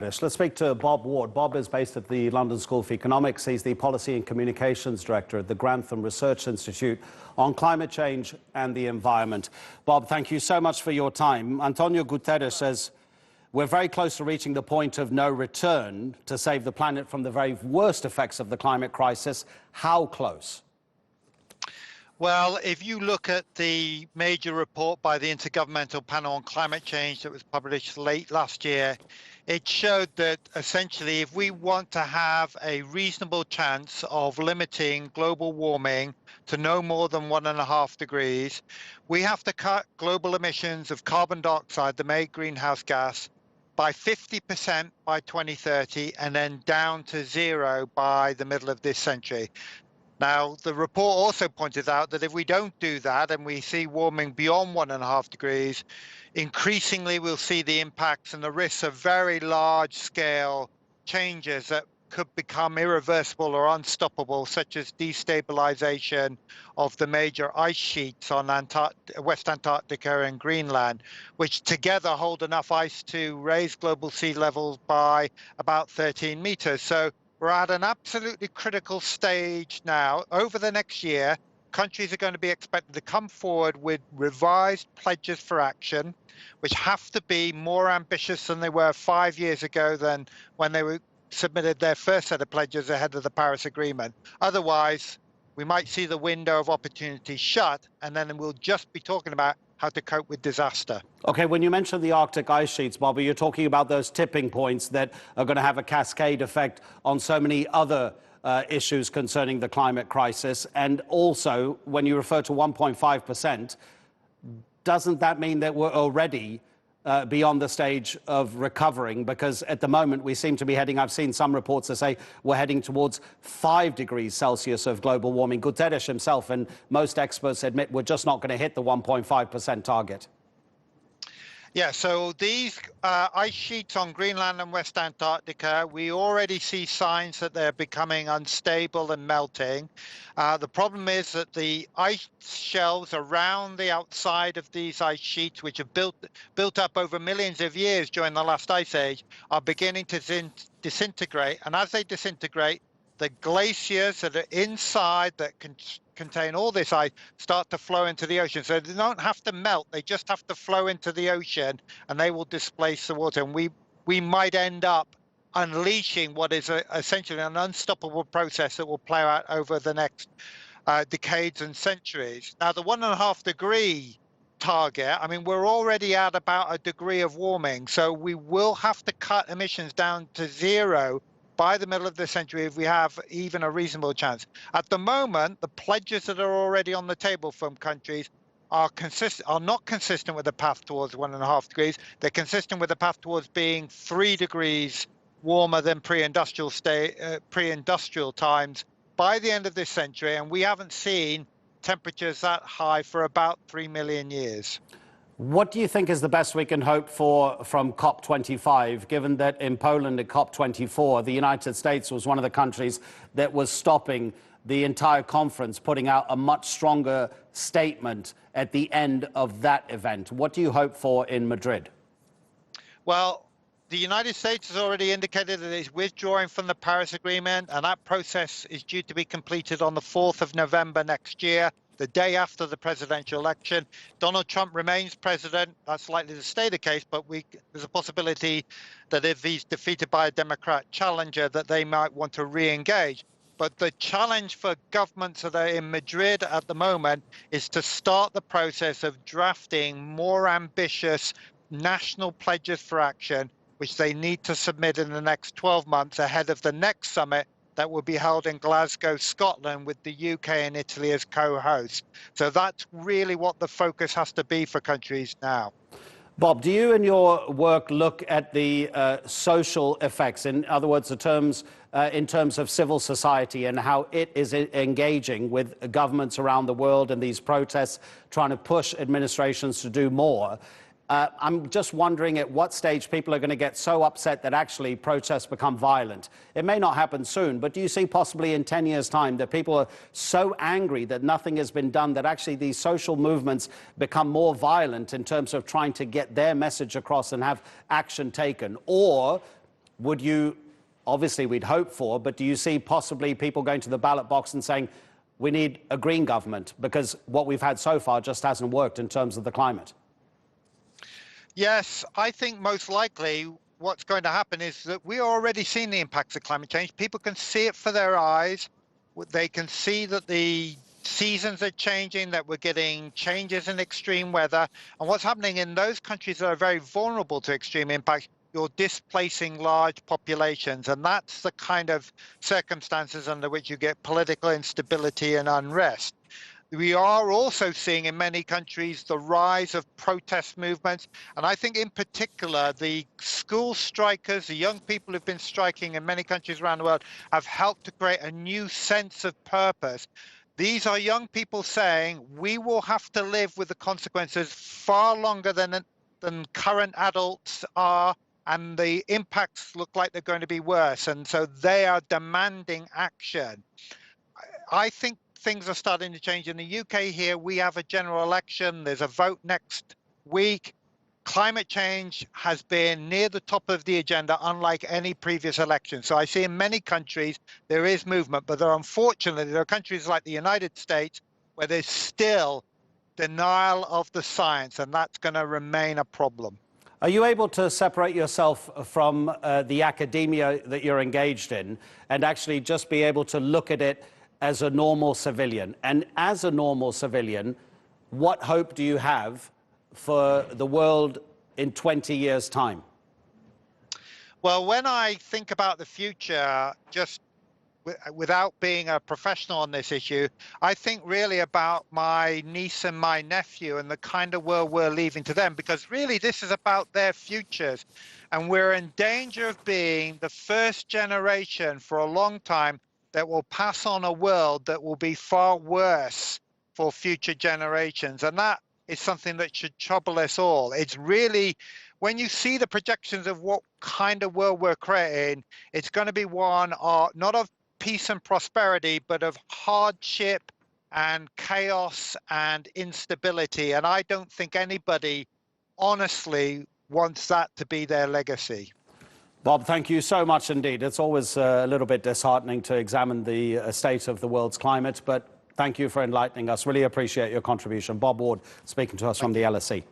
Let's speak to Bob Ward. Bob is based at the London School of Economics. He's the Policy and Communications Director at the Grantham Research Institute on climate change and the environment. Bob, thank you so much for your time. Antonio Guterres says we're very close to reaching the point of no return to save the planet from the very worst effects of the climate crisis. How close? Well, if you look at the major report by the Intergovernmental Panel on Climate Change that was published late last year, it showed that essentially if we want to have a reasonable chance of limiting global warming to no more than 1.5 degrees, we have to cut global emissions of carbon dioxide, the main greenhouse gas, by 50% by 2030 and then down to zero by the middle of this century. Now, the report also pointed out that if we don't do that and we see warming beyond 1.5 degrees, increasingly we'll see the impacts and the risks of very large-scale changes that could become irreversible or unstoppable, such as destabilization of the major ice sheets on West Antarctica and Greenland, which together hold enough ice to raise global sea levels by about 13 meters. So we're at an absolutely critical stage now. Over the next year, countries are going to be expected to come forward with revised pledges for action, which have to be more ambitious than they were 5 years ago than when they submitted their first set of pledges ahead of the Paris Agreement. Otherwise, we might see the window of opportunity shut, and then we'll just be talking about how to cope with disaster. Okay, when you mention the Arctic ice sheets, Bobby, you're talking about those tipping points that are going to have a cascade effect on so many other issues concerning the climate crisis. And also, when you refer to 1.5%, doesn't that mean that we're already beyond the stage of recovering? Because at the moment we seem to be heading, I've seen some reports that say we're heading towards 5 degrees Celsius of global warming. Guterres himself and most experts admit we're just not going to hit the 1.5% target. Yeah, so these ice sheets on Greenland and West Antarctica, we already see signs that they're becoming unstable and melting. The problem is that the ice shelves around the outside of these ice sheets, which have built up over millions of years during the last ice age, are beginning to disintegrate. And as they disintegrate, the glaciers that are inside that contain all this ice start to flow into the ocean. So they don't have to melt, they just have to flow into the ocean and they will displace the water. And we might end up unleashing what is essentially an unstoppable process that will play out over the next decades and centuries. Now, the 1.5 degree target, I mean, we're already at about 1 degree of warming. So we will have to cut emissions down to zero by the middle of the century if we have even a reasonable chance. At the moment, the pledges that are already on the table from countries are not consistent with the path towards 1.5 degrees. They're consistent with the path towards being 3 degrees warmer than pre-industrial times by the end of this century, and we haven't seen temperatures that high for about 3 million years. What do you think is the best we can hope for from COP25, given that in Poland at COP24, the United States was one of the countries that was stopping the entire conference, putting out a much stronger statement at the end of that event? What do you hope for in Madrid? Well, the United States has already indicated that it's withdrawing from the Paris Agreement, and that process is due to be completed on the 4th of November next year, the day after the presidential election. Donald Trump remains president. That's likely to stay the case, but there's a possibility that if he's defeated by a Democrat challenger, that they might want to re-engage. But the challenge for governments that are in Madrid at the moment is to start the process of drafting more ambitious national pledges for action, which they need to submit in the next 12 months ahead of the next summit that will be held in Glasgow, Scotland, with the UK and Italy as co-hosts. So that's really what the focus has to be for countries now. Bob, do you in your work look at the social effects, in other words, in terms of civil society and how it is engaging with governments around the world and these protests, trying to push administrations to do more? I'm just wondering at what stage people are going to get so upset that actually protests become violent. It may not happen soon, but do you see possibly in 10 years' time that people are so angry that nothing has been done that actually these social movements become more violent in terms of trying to get their message across and have action taken? Or would you, obviously we'd hope for, but do you see possibly people going to the ballot box and saying, we need a green government, because what we've had so far just hasn't worked in terms of the climate? Yes, I think most likely what's going to happen is that we're already seeing the impacts of climate change. People can see it for their eyes. They can see that the seasons are changing, that we're getting changes in extreme weather. And what's happening in those countries that are very vulnerable to extreme impacts, you're displacing large populations. And that's the kind of circumstances under which you get political instability and unrest. We are also seeing in many countries the rise of protest movements. And I think in particular, the school strikers, the young people who've been striking in many countries around the world, have helped to create a new sense of purpose. These are young people saying, we will have to live with the consequences far longer than current adults are, and the impacts look like they're going to be worse. And so they are demanding action. I think things are starting to change in the UK here. We have a general election. There's a vote next week. Climate change has been near the top of the agenda, unlike any previous election. So I see in many countries there is movement, but unfortunately there are countries like the United States where there's still denial of the science, and that's going to remain a problem. Are you able to separate yourself from the academia that you're engaged in and actually just be able to look at it as a normal civilian? And as a normal civilian, what hope do you have for the world in 20 years' time? Well, when I think about the future, just without being a professional on this issue, I think really about my niece and my nephew and the kind of world we're leaving to them, because really this is about their futures. And we're in danger of being the first generation for a long time that will pass on a world that will be far worse for future generations. And that is something that should trouble us all. It's really, when you see the projections of what kind of world we're creating, it's going to be one not of peace and prosperity, but of hardship and chaos and instability. And I don't think anybody honestly wants that to be their legacy. Bob, thank you so much indeed. It's always a little bit disheartening to examine the state of the world's climate, but thank you for enlightening us. Really appreciate your contribution. Bob Ward speaking to us from the LSE.